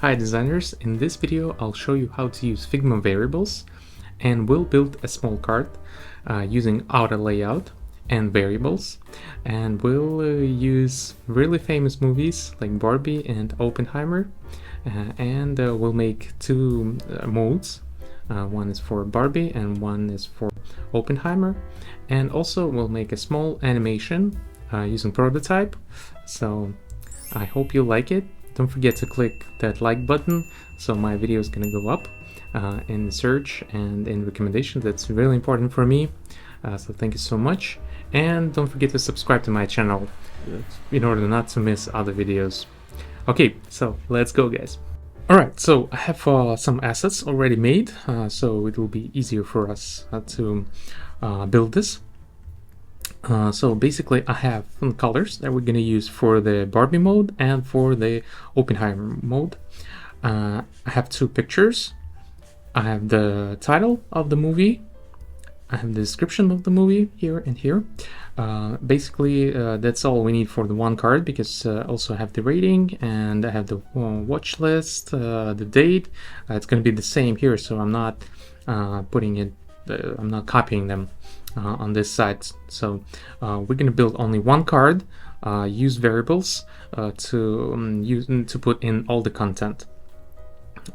Hi designers, in this video I'll show you how to use Figma variables, and we'll build a small card using auto layout and variables, and we'll use really famous movies like Barbie and Oppenheimer, and we'll make two modes. One is for Barbie and one is for Oppenheimer, and also we'll make a small animation using prototype. So I hope you like it. Don't forget to click that like button so my video is gonna go up in the search and in recommendations. That's really important for me, so thank you so much. And don't forget to subscribe to my channel in order not to miss other videos. Okay, so let's go, guys. Alright, so I have some assets already made, so it will be easier for us to build this. So basically I have some colors that we're going to use for the Barbie mode and for the Oppenheimer mode. I have two pictures. I have the title of the movie. I have the description of the movie here and here. Basically that's all we need for the one card, because also I have the rating and I have the watch list, the date. It's going to be the same here, so I'm not putting it, I'm not copying them on this side. So we're going to build only one card, use variables to put in all the content.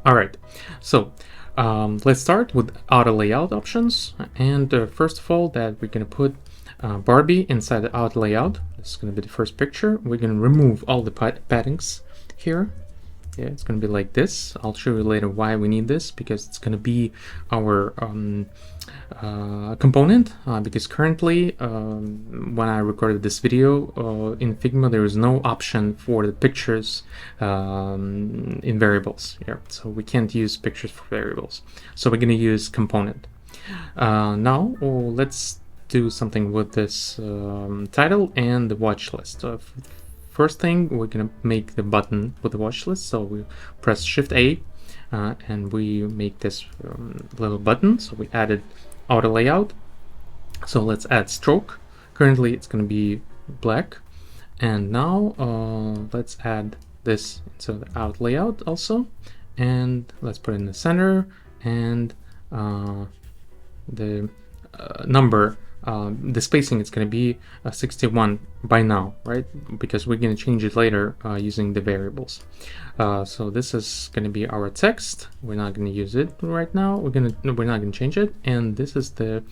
All right, so let's start with auto layout options. And first of all, that we're going to put Barbie inside the auto layout. This is going to be the first picture. We're going to remove all the paddings here. Yeah, it's going to be like this. I'll show you later why we need this, because it's going to be our component, because currently when I recorded this video in Figma, there is no option for the pictures in variables here, so we can't use pictures for variables, so we're going to use component. Now let's do something with this title and the watch list. First thing, we're gonna make the button with the watch list, so we press Shift A and we make this little button. So we added auto layout. So let's add stroke. Currently it's gonna be black, and now let's add this into the auto layout also, and let's put it in the center, and the number, the spacing is going to be 61 by now, right? Because we're going to change it later using the variables. So this is going to be our text. We're not going to use it right now. We're not going to change it. And this is the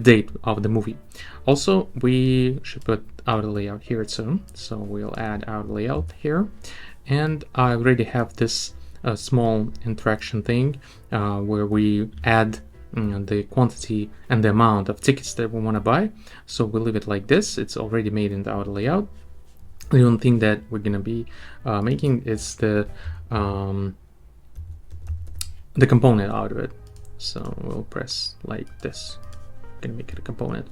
date of the movie. Also, we should put auto layout here too. So we'll add auto layout here. And I already have this small interaction thing where we add the quantity and the amount of tickets that we want to buy. So we'll leave it like this. It's already made in the auto layout. The only thing that we're going to be making is the component out of it. So we'll press like this. Going to make it a component.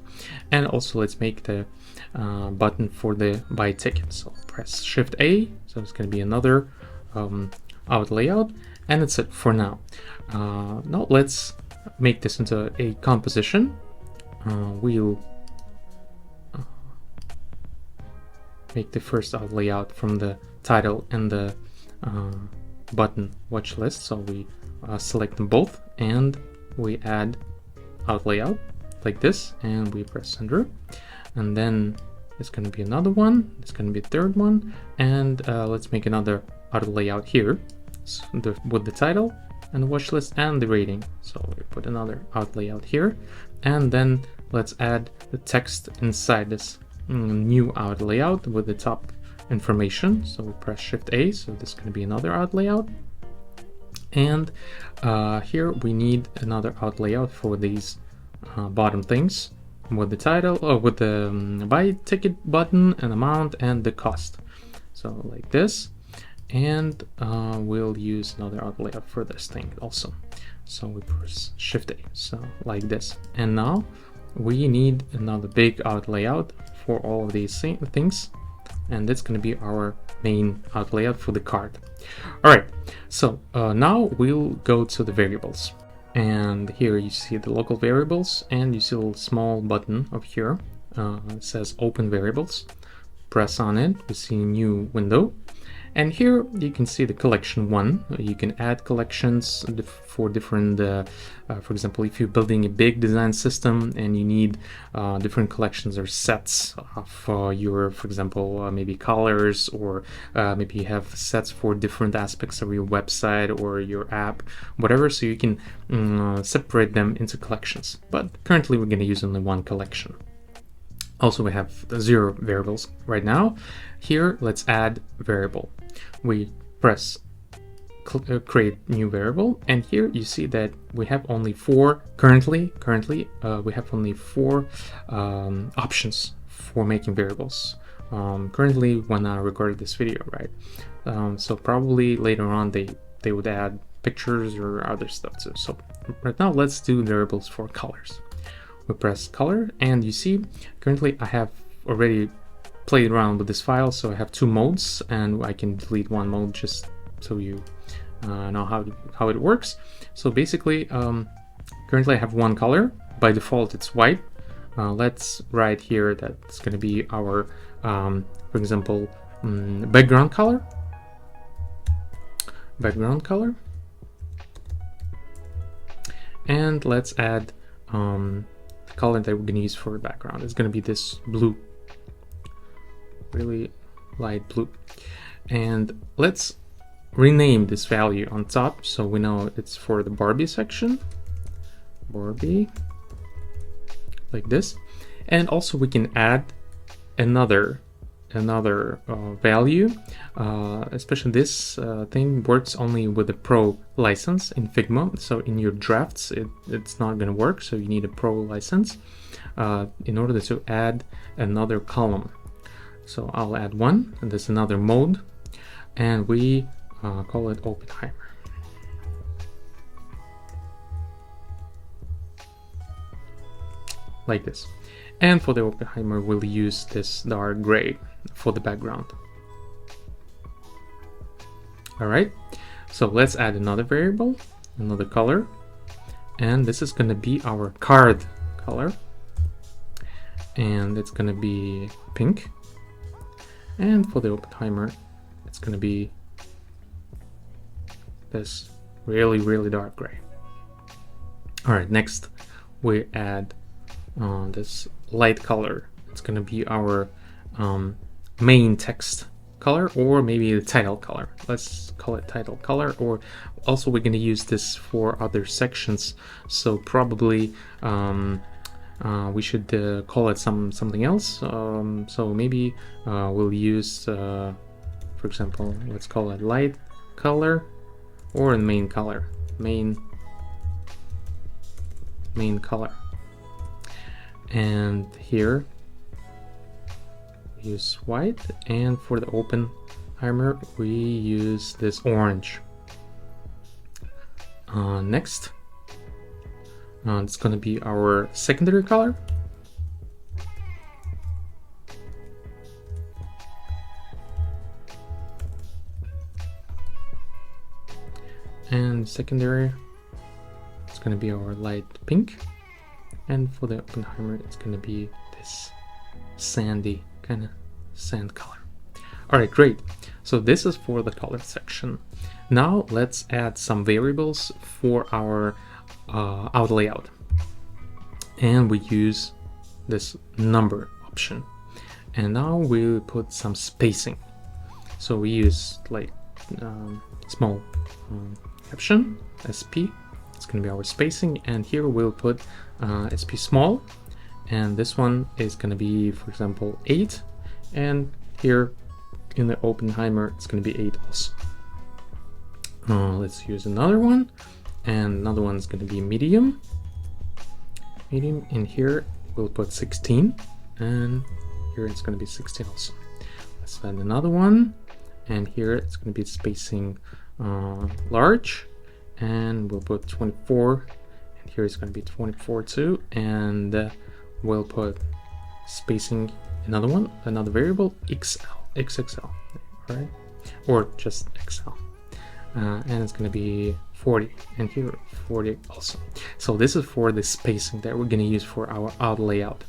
And also let's make the button for the buy ticket. So press Shift A. So it's going to be another auto layout, and that's it for now. Now let's make this into a composition. We'll make the first auto layout from the title and the button watch list. So we select them both and we add auto layout like this, and we press enter. And then there's going to be another one, there's going to be a third one, and let's make another auto layout here, so with the title and the watch list and the rating. So we put another auto layout here, and then let's add the text inside this new auto layout with the top information. So we press Shift A. So this is going to be another auto layout, and here we need another auto layout for these bottom things with the title, or with the buy ticket button and amount and the cost. So like this. And we'll use another auto layout for this thing also. So we press Shift A, so like this. And now we need another big auto layout for all of these things, and that's going to be our main auto layout for the card. All right, so now we'll go to the variables, and here you see the local variables, and you see a little small button up here. It says Open Variables. Press on it, we see a new window. And here you can see the collection one. You can add collections for different, for example, if you're building a big design system and you need different collections or sets of your, for example, maybe colors, or maybe you have sets for different aspects of your website or your app, whatever, so you can separate them into collections. But currently we're going to use only one collection. Also, we have 0 variables right now. Here, let's add variable. We press create new variable, and here you see that we have only 4 currently we have only 4 options for making variables currently when I recorded this video, right? So probably later on they would add pictures or other stuff too. So right now let's do variables for colors. We press color, and you see currently I have already played around with this file, so I have 2 modes, and I can delete one mode just so you know how it works. So basically currently I have one color. By default it's white. Let's write here that it's going to be our for example background color, and let's add color that we're going to use for background. It's going to be this blue, really light blue. And let's rename this value on top so we know it's for the Barbie section, Barbie, like this. And also we can add another value, especially this thing works only with the Pro license in Figma. So in your drafts it's not going to work, so you need a Pro license in order to add another column. So I'll add one, and there's another mode, and we call it Oppenheimer. Like this. And for the Oppenheimer we'll use this dark gray for the background. Alright, so let's add another variable, another color, and this is going to be our card color, and it's going to be pink. And for the Oppenheimer it's going to be this really dark gray. Alright, next we add this light color. It's going to be our main text color, or maybe the title color. Let's call it title color. Or also we're going to use this for other sections, so probably we should call it something else. So maybe we'll use for example, let's call it light color, or main color, main color. And here we use white, and for the Oppenheimer we use this orange. Next it's going to be our secondary color, and secondary it's going to be our light pink. And for the Oppenheimer it's going to be this sandy kind of sand color. Alright, great. So this is for the color section. Now let's add some variables for our out layout, and we use this number option. And now we'll put some spacing. So we use like small caption SP. It's going to be our spacing, and here we'll put SP small, and this one is going to be, for example, 8, and here in the Oppenheimer it's going to be 8 also. Let's use another one, and another one is going to be medium, and here we'll put 16, and here it's going to be 16 also. Let's add another one, and here it's going to be spacing large, and we'll put 24, and here it's going to be 24 too, and we'll put spacing, another variable, XXL, right, or just XL, and it's going to be 40, and here 40 also. So this is for the spacing that we're going to use for our out layout.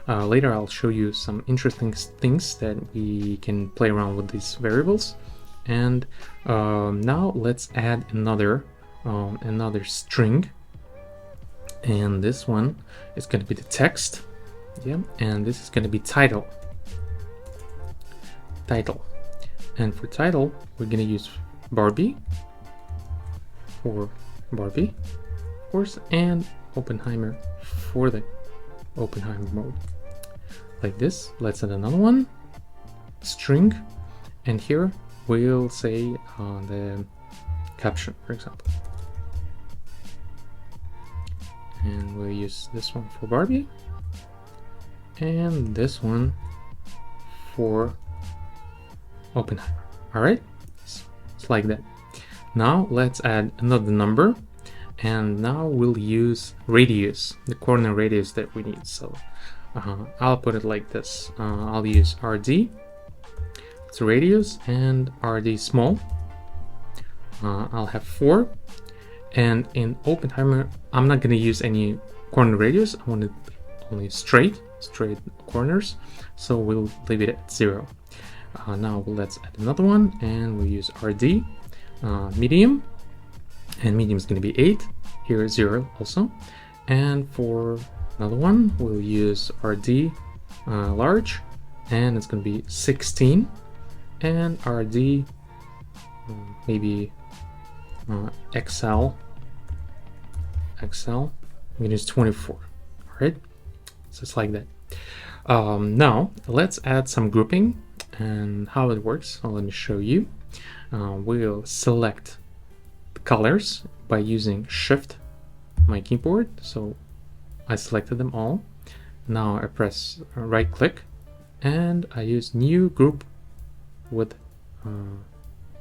Later I'll show you some interesting things that we can play around with these variables, And now let's add another string, and this one is going to be the text. Yeah, and this is going to be title. And for title we're going to use Barbie for Barbie, of course, and Oppenheimer for the Oppenheimer mode. Like this. Let's add another one, string, and here we'll say the caption, for example, and we'll use this one for Barbie and this one for Oppenheimer. All right, it's like that. Now let's add another number, and now we'll use radius, the corner radius that we need. So I'll put it like this. I'll use RD, it's radius, and RD small. I'll have 4, and in Oppenheimer I'm not going to use any corner radius. I want it only straight corners, so we'll leave it at 0. Now let's add another one, and we'll use RD medium, and medium is going to be 8, here is 0 also. And for another one we'll use RD large, and it's going to be 16, and RD maybe XL, I'm going to use 24. All right, so it's like that. Now let's add some grouping, and how it works, let me show you. We'll select the colors by using Shift my keyboard, so I selected them all. Now I press right click and I use new group with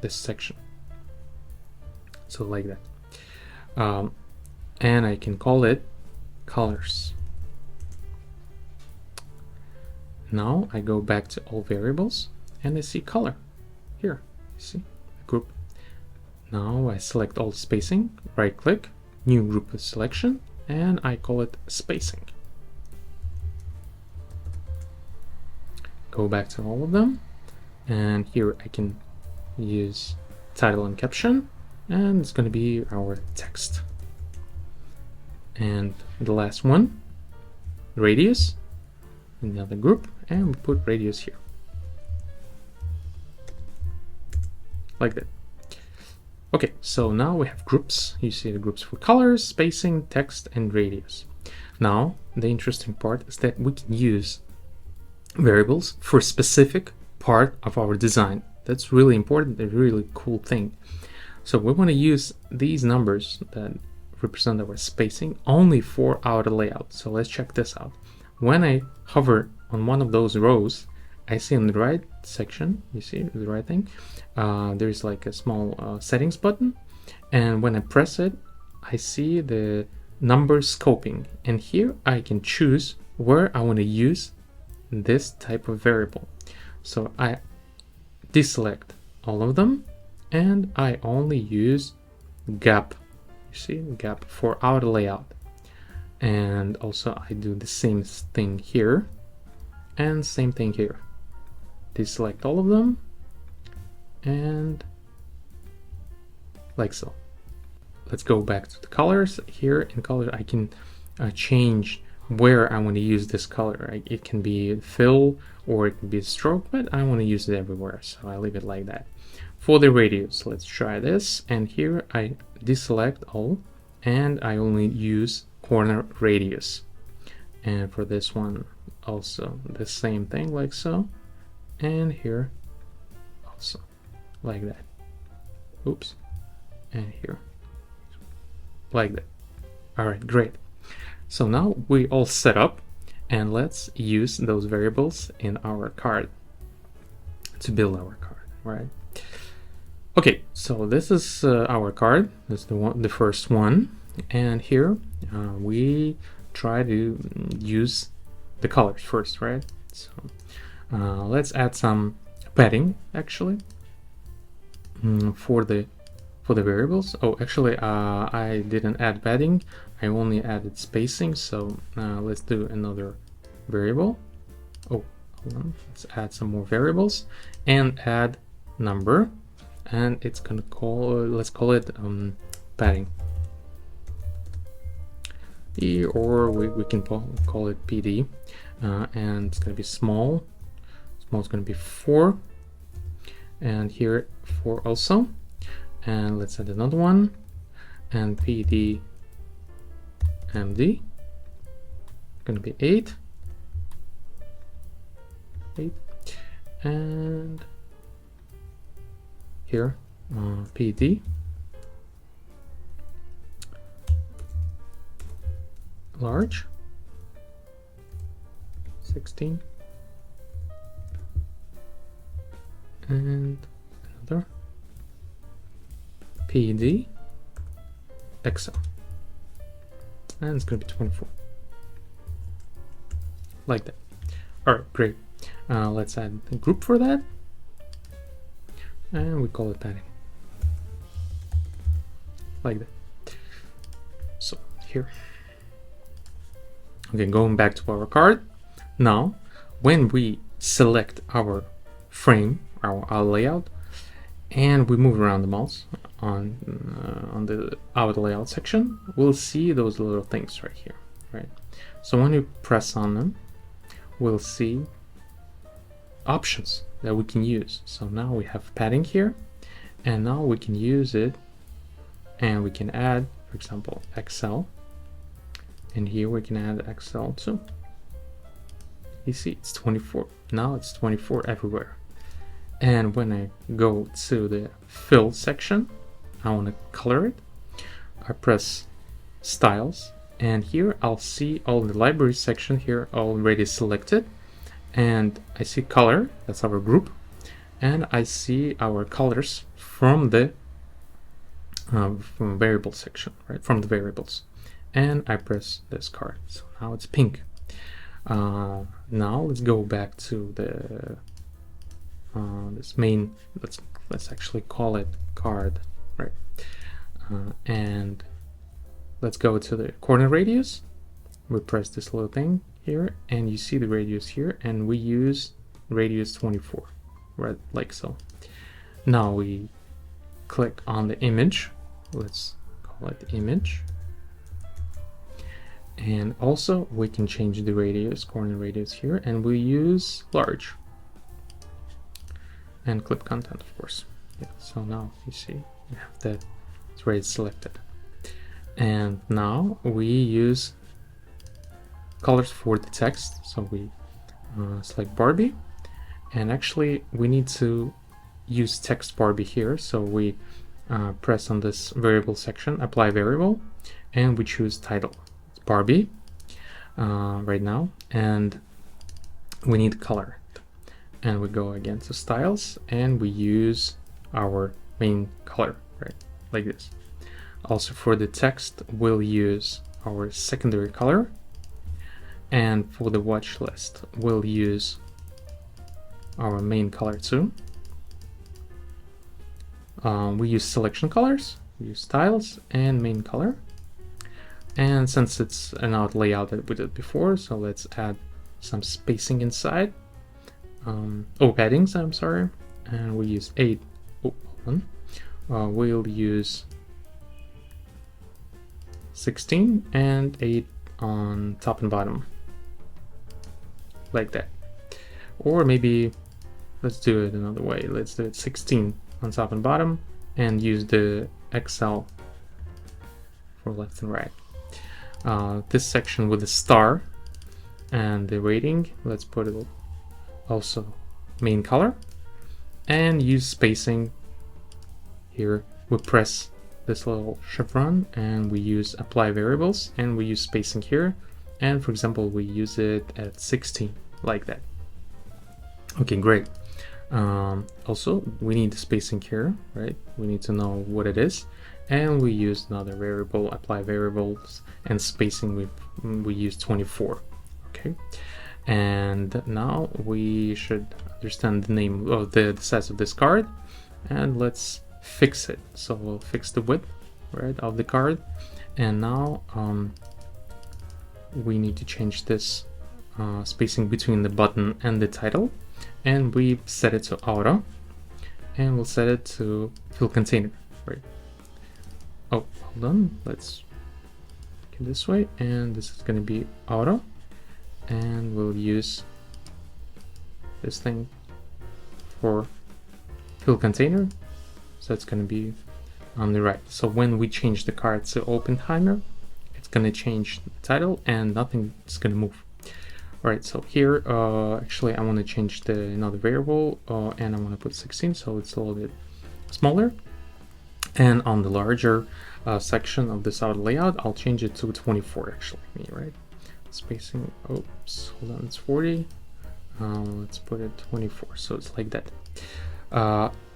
this section, so like that. And I can call it colors. Now I go back to all variables and I see color here. You see group. Now I select all spacing, right click, new group with selection, and I call it spacing. Go back to all of them, and here I can use title and caption, and it's going to be our text. And the last one, radius, another group, and we put radius here, like that. Okay, so now we have groups. You see the groups for colors, spacing, text, and radius. Now the interesting part is that we can use variables for a specific part of our design. That's really important, a really cool thing. So we want to use these numbers that represent our spacing only for our layout. So let's check this out. When I hover on one of those rows, I see in the right section, you see the right thing, there's like a small settings button, and when I press it, I see the number scoping, and here I can choose where I want to use this type of variable. So I deselect all of them, and I only use gap. You see, gap for our layout. And also I do the same thing here, and same thing here. Deselect all of them, and like so. Let's go back to the colors. Here in color I can change where I want to use this color. It can be fill or it can be stroke, but I want to use it everywhere, so I leave it like that. For the radius, let's try this, and here I deselect all, and I only use corner radius. And for this one also the same thing, like so, and here also like that. Oops. And here like that. All right, great. So now we all set up, and let's use those variables in our card to build our card, right? Okay, so this is our card. This is the first one, and here we try to use the colors first, right? So let's add some padding actually for the variables. Oh, actually I didn't add padding, I only added spacing. So let's do another variable. Oh, hold on. Let's add some more variables and add number, and it's gonna let's call it padding, or we can call it PD, and it's gonna be small is gonna be 4, and here 4 also, and let's add another one, and PD MD gonna be 8, and here PD large 16, and another PD XL, and it's gonna be 24, like that. All right, great. Let's add a group for that, and we call it padding, like that. So here, okay, going back to our card. Now, when we select our frame, our layout, and we move around the mouse on the out layout section, we'll see those little things right here, right? So when you press on them, we'll see options that we can use. So now we have padding here, and now we can use it, and we can add, for example, XL, and here we can add XL too. You see, it's 24. Now it's 24 everywhere. And when I go to the fill section, I want to color it. I press styles, and here I'll see all the library section here already selected, and I see color, that's our group, and I see our colors from the from variable section, right, from the variables, and I press this card, so now it's pink. Now let's go back to the this main, let's actually call it card, right, and let's go to the corner radius. We press this little thing here, and you see the radius here, and we use radius 24, right, like so. Now we click on the image, let's call it image, and also we can change the radius, corner radius here, and we use large, and clip content, of course. Yeah, so now you see we have that, it's already selected. And now we use colors for the text, so we select Barbie, and actually we need to use text Barbie here, so we press on this variable section, apply variable, and we choose title. It's Barbie right now, and we need color, and we go again to styles, and we use our main color, right, like this. Also for the text, we'll use our secondary color, and for the watch list, we'll use our main color too. We use selection colors, we use styles and main color. And since it's an out layout that we did before, so let's add some spacing inside. Paddings, I'm sorry. And we use 8. We'll use 16 and 8 on top and bottom, like that. Or maybe let's do it another way. Let's do it 16 on top and bottom, and use the XL for left and right. This section with the star and the rating, let's put it also main color, and use spacing. Here we press this little chevron and we use apply variables, and we use spacing here, and for example we use it at 16, like that. Okay, great. Also we need the spacing here, right? We need to know what it is, and we use another variable, apply variables, and spacing we use 24. Okay, and now we should understand the name of the size of this card, and let's fix it. So we'll fix the width, right, of the card, and now we need to change this spacing between the button and the title, and we set it to auto, and we'll set it to fill container, right? Oh, hold on, let's get this way, and this is going to be auto, and we'll use this thing for fill container, so it's going to be on the right. So when we change the card to open timer, it's going to change the title and nothing is going to move. All right, so here actually I want to change another variable and I want to put 16, so it's a little bit smaller. And on the larger section of this auto layout, I'll change it to 24 actually, right? Spacing, oops, hold on, it's 40. Let's put it 24, so it's like that.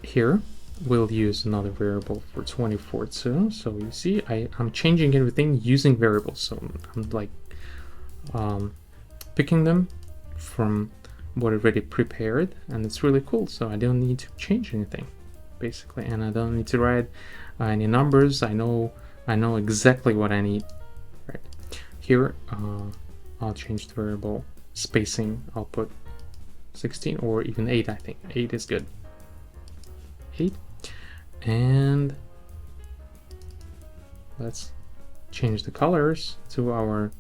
Here we'll use another variable for 24 too. So you see I'm changing everything using variables, so I'm like picking them from what already prepared, and it's really cool. So I don't need to change anything basically, and I don't need to write any numbers. I know exactly what I need, right? Here I'll change the variable spacing. I'll put 16 or even 8. I think 8 is good. 8. And let's change the colors to our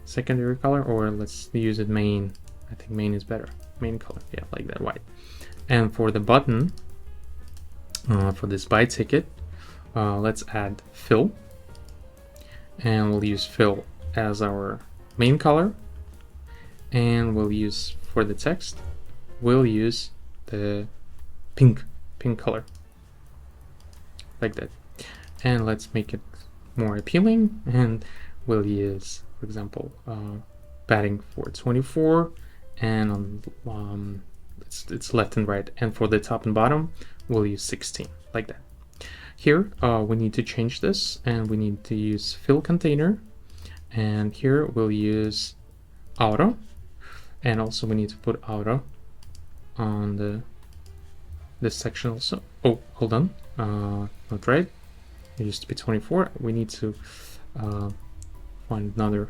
secondary color, or let's use it main. I think main is better. Main color, yeah, like that, white. And for the button, for this buy ticket, let's add fill, and we'll use fill as our main color, and we'll use for the text, we'll use the pink color, like that. And let's make it more appealing, and we'll use, for example, padding for 24, and it's left and right, and for the top and bottom we'll use 16, like that. Here we need to change this, and we need to use fill container, and here we'll use auto, and also we need to put auto on this section also. Oh, hold on, not right. It used to be 24. We need to find another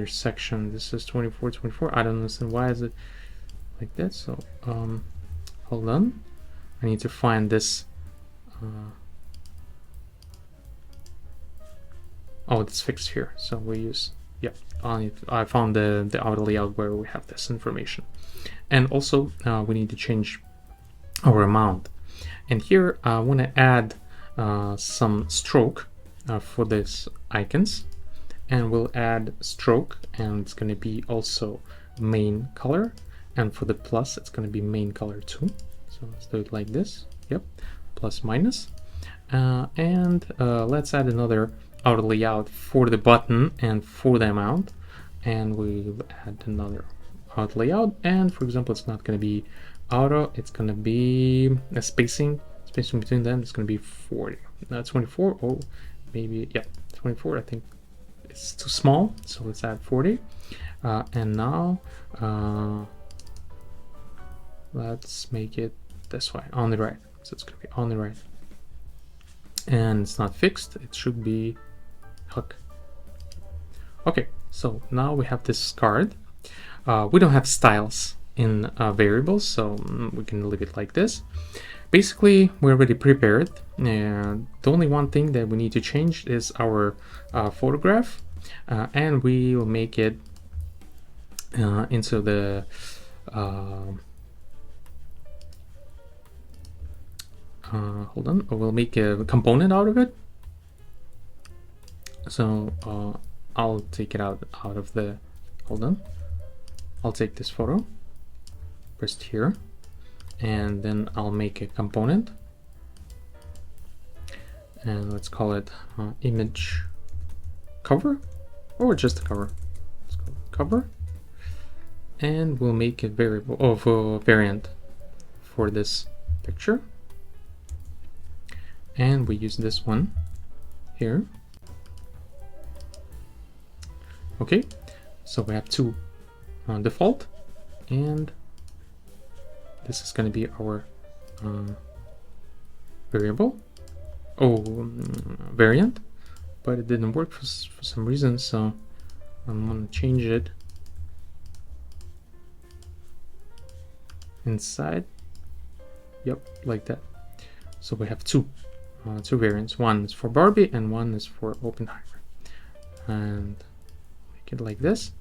section. This is 24. I don't understand why is it like that. So hold on, I need to find this. Oh, it's fixed here. So we use, yeah, I found the auto layout where we have this information. And also we need to change our amount. And here I want to add some stroke for these icons, and we'll add stroke, and it's going to be also main color, and for the plus it's going to be main color too. So let's do it like this. Yep, plus minus. And let's add another auto layout for the button and for the amount, and we'll add another auto layout, and for example it's not going to be auto, it's going to be a spacing between them, it's going to be 40, not 24, or maybe, yeah, 24. I think it's too small, so let's add 40. And now let's make it this way, on the right. So it's going to be on the right, and it's not fixed, it should be hook. Okay, so now we have this card. We don't have styles in variables, so we can leave it like this. Basically, we're already prepared. The only one thing that we need to change is our photograph, and we will make it into the hold on, we'll make a component out of it. So I'll take it out of the, hold on, I'll take this photo, press here, and then I'll make a component, and let's call it image cover, or just a cover. Let's call it cover, and we'll make a variable of a variant for this picture, and we use this one here. Okay, so we have two default, and this is going to be our variable, variant, but it didn't work for some reason, so I'm going to change it inside Yep, like that. So we have two variants. One is for Barbie and one is for Oppenheimer. And make it like this.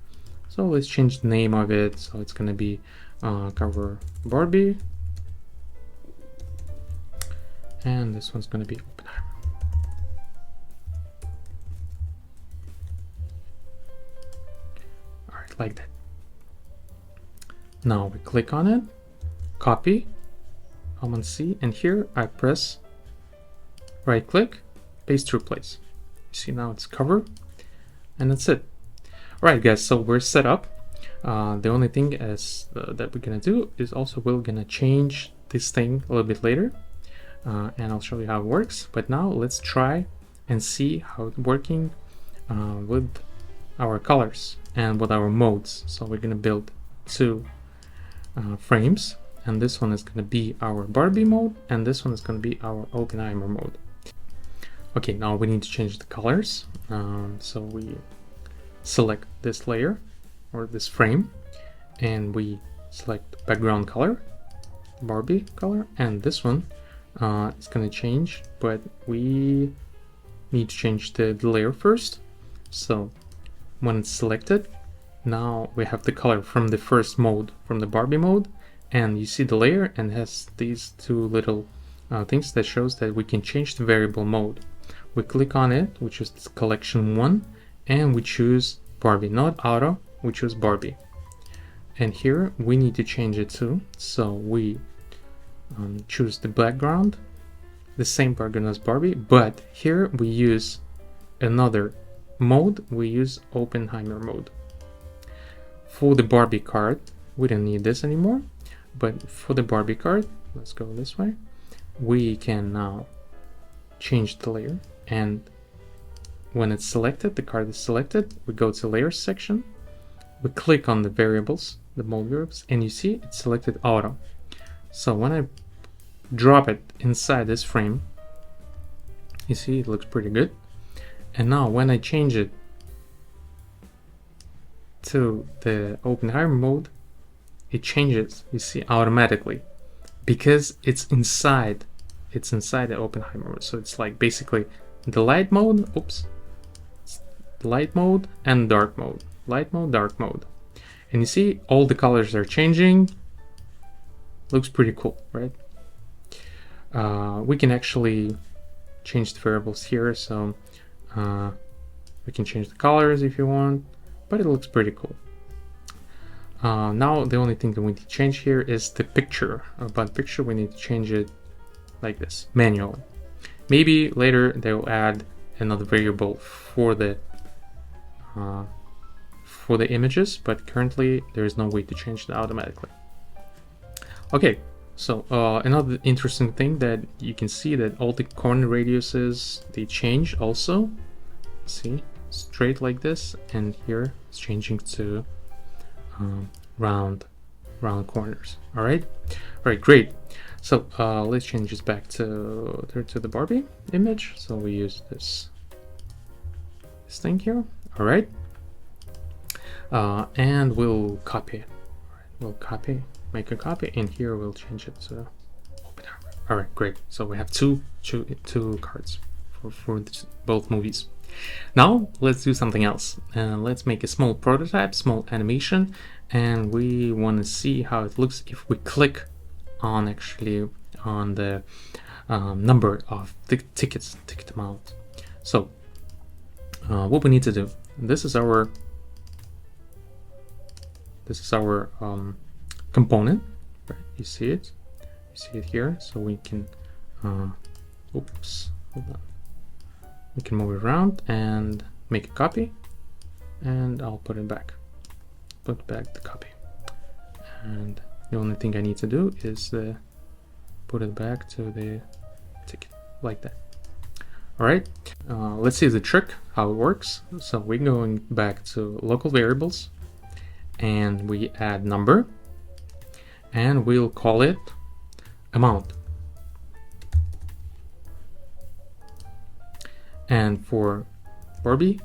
So let's change the name of it. So it's gonna be cover Barbie, and this one's gonna be Oppenheimer. All right, like that. Now we click on it, copy, Command C, and here I press right click, paste to replace. You see now it's cover, and that's it. Alright guys, so we're set up. The only thing that we're gonna do is also we're gonna change this thing a little bit later, and I'll show you how it works. But now let's try and see how it's working with our colors and with our modes. So we're gonna build two frames, and this one is gonna be our Barbie mode, and this one is gonna be our Oppenheimer mode. Okay, now we need to change the colors. So we select this layer or this frame, and we select background color, Barbie color, and this one is going to change, but we need to change the layer first. So when it's selected, now we have the color from the first mode, from the Barbie mode, and you see the layer and has these two little things that shows that we can change the variable mode. We click on it, which is collection 1, and we choose Barbie, not auto, we choose Barbie. And here we need to change it too. So we choose the background, the same background as Barbie, but here we use another mode, we use Oppenheimer mode. For the Barbie card, we don't need this anymore, but for the Barbie card, let's go this way, we can now change the layer, and when it's selected, the card is selected, we go to layers section, we click on the variables, the mode variables, and you see it's selected auto. So when I drop it inside this frame, you see it looks pretty good. And now when I change it to the Oppenheimer mode, it changes, you see, automatically, because it's inside the Oppenheimer mode. So it's like basically the light mode, light mode and dark mode, light mode, dark mode. And you see all the colors are changing. Looks pretty cool, right? We can actually change the variables here, so we can change the colors if you want, but it looks pretty cool. Now the only thing that we need to change here is the picture. About picture, we need to change it like this manually. Maybe later they'll add another variable for the images, but currently there is no way to change that automatically. Okay, so another interesting thing that you can see that all the corner radiuses, they change also. See, straight like this, and here it's changing to round corners. All right, great. So let's change this back to the Barbie image. So we use this thing here. All right, and we'll copy it. We'll make a copy, and here we'll change it to Oppenheimer. All right, great. So we have two cards for both movies. Now let's do something else. Let's make a small prototype, small animation, and we want to see how it looks if we click on the number of ticket amount. So what we need to do, this is our component, right? You see it here, so we can hold on, we can move it around and make a copy, and I'll put back the copy, and the only thing I need to do is put it back to the ticket like that. All right, let's see the trick, how it works. So we're going back to local variables, and we add number, and we'll call it amount. And for Barbie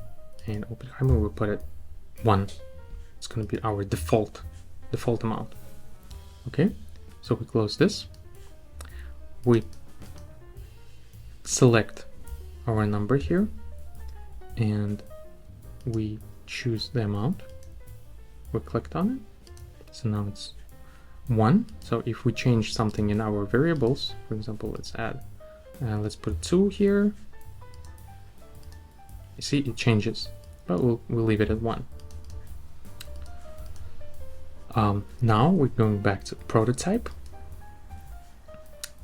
and Oppenheimer, we'll put it 1. It's going to be our default amount. Okay, so we close this. we select our number here and we choose the amount. We clicked on it, so now it's 1. So if we change something in our variables, for example, let's put 2 here. You see, it changes, but we'll leave it at 1. Now we're going back to prototype,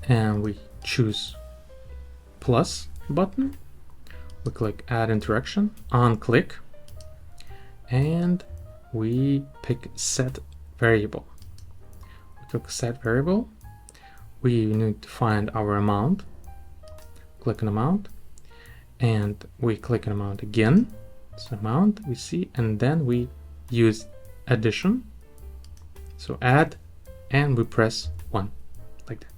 and we choose plus button. We click add interaction, on click, and we pick set variable. We click set variable. We need to find our amount. Click on amount, and we click on amount again. So amount we see, and then we use addition. So add, and we press 1 like that.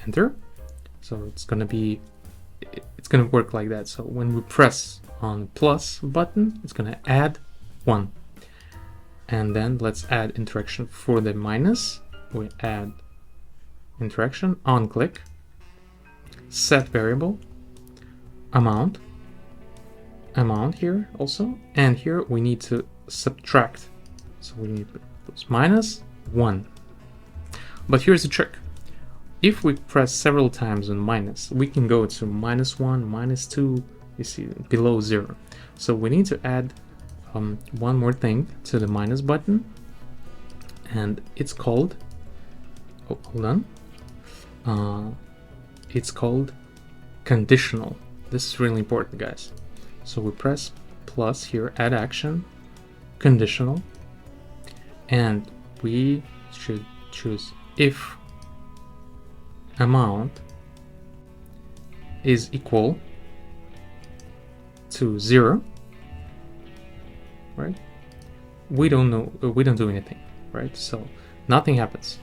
Enter. So it's gonna work like that. So when we press on plus button, it's gonna add 1. And then let's add interaction for the minus. We add interaction, on click, set variable, amount here also, and here we need to subtract. So we need to put minus 1. But here's the trick. If we press several times on minus, we can go to -1, -2, you see, below 0. So we need to add one more thing to the minus button, and it's called, hold on, it's called conditional. This is really important, guys. So we press plus here, add action, conditional, and we should choose if amount is equal to 0, right? We don't do anything, right? So nothing happens.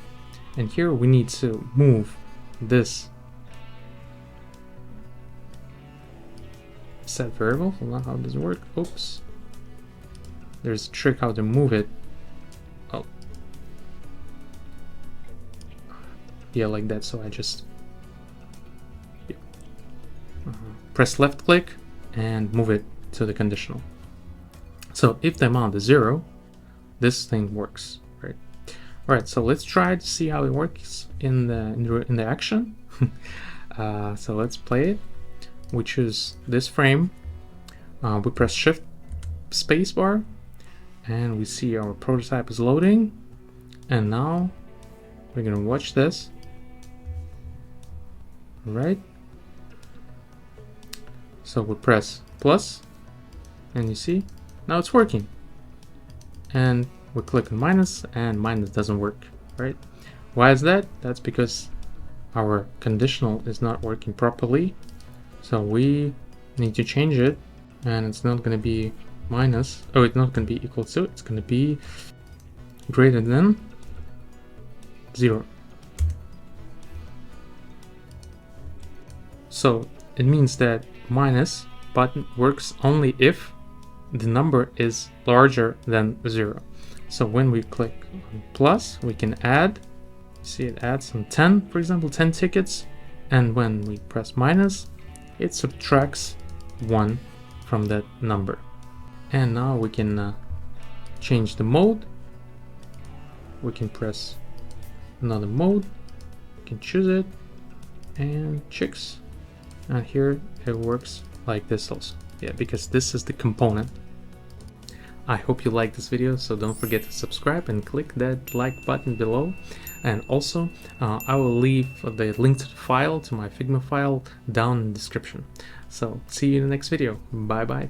And here we need to move this set variable. Hold on, how does it work? Oops. There's a trick how to move it. Oh. Yeah, like that. So I just press left click and move it to the conditional. So if the amount is 0, this thing works, right? All right, so let's try to see how it works in the action. So let's play it. We choose this frame. We press Shift spacebar, and we see our prototype is loading. And now we're gonna watch this. All right. So we press plus, and you see now it's working. And we click on minus, and minus doesn't work, right? Why is that? That's because our conditional is not working properly. So we need to change it, and it's not going to be minus. Oh, it's not going to be equal to. It's going to be greater than 0. So it means that minus button works only if the number is larger than 0. So when we click on plus, we can add. See, it adds some 10, for example, 10 tickets. And when we press minus, it subtracts 1 from that number. And now we can change the mode. We can press another mode. We can choose it, and chicks. And here it works like this also. Yeah, because this is the component. I hope you liked this video, so don't forget to subscribe and click that like button below. And also, I will leave the link to the file, to my Figma file, down in the description. So see you in the next video. Bye bye.